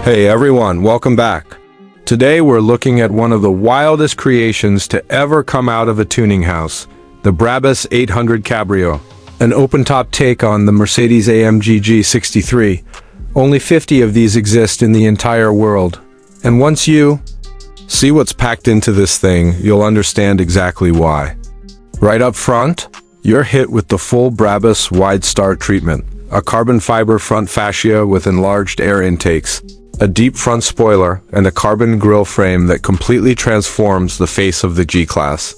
Hey everyone, welcome back. Today we're looking at one of the wildest creations to ever come out of a tuning house, the Brabus 800 Cabrio, an open-top take on the Mercedes-AMG G63. Only 50 of these exist in the entire world. And once you see what's packed into this thing, you'll understand exactly why. Right up front, you're hit with the full Brabus wide start treatment, a carbon fiber front fascia with enlarged air intakes, a deep front spoiler, and a carbon grille frame that completely transforms the face of the G-Class.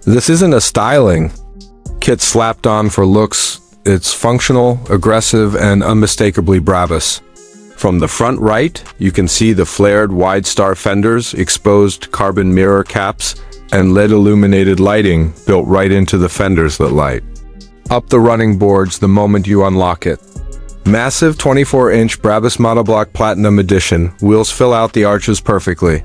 This isn't a styling kit slapped on for looks, it's functional, aggressive, and unmistakably Brabus. From the front right, you can see the flared wide star fenders, exposed carbon mirror caps, and LED illuminated lighting built right into the fenders that light up the running boards the moment you unlock it. Massive 24-inch Brabus Monoblock Platinum Edition wheels fill out the arches perfectly.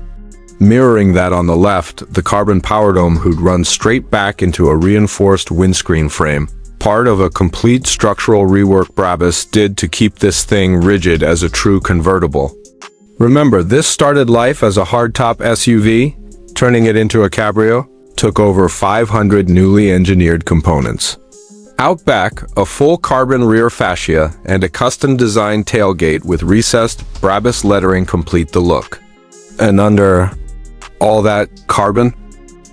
Mirroring that on the left, the carbon power dome hood runs straight back into a reinforced windscreen frame, part of a complete structural rework Brabus did to keep this thing rigid as a true convertible. Remember, this started life as a hardtop SUV. Turning it into a cabrio took over 500 newly engineered components. Out back, a full carbon rear fascia and a custom-designed tailgate with recessed Brabus lettering complete the look. And under all that carbon,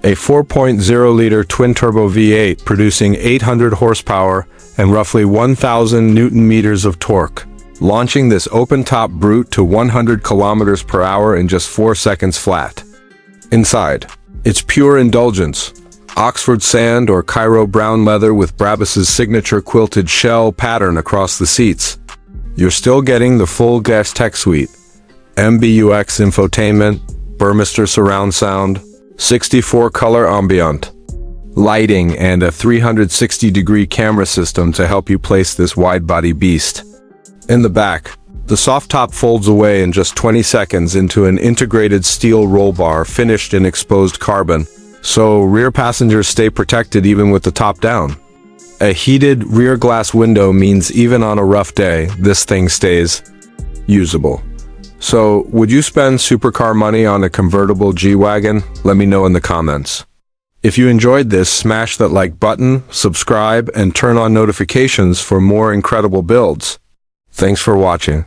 a 4.0-liter twin-turbo V8 producing 800 horsepower and roughly 1,000 newton-meters of torque, launching this open-top brute to 100 kilometers per hour in just 4 seconds flat. Inside, it's pure indulgence. Oxford sand or Cairo brown leather with Brabus's signature quilted shell pattern across the seats. You're still getting the full gas tech suite. MBUX infotainment, Burmester surround sound, 64-color ambient lighting, and a 360-degree camera system to help you place this wide-body beast. In the back, the soft top folds away in just 20 seconds into an integrated steel roll bar finished in exposed carbon, so rear passengers stay protected even with the top down. A heated rear glass window means even on a rough day, this thing stays usable. So, would you spend supercar money on a convertible G-Wagon? Let me know in the comments. If you enjoyed this, smash that like button, subscribe, and turn on notifications for more incredible builds. Thanks for watching.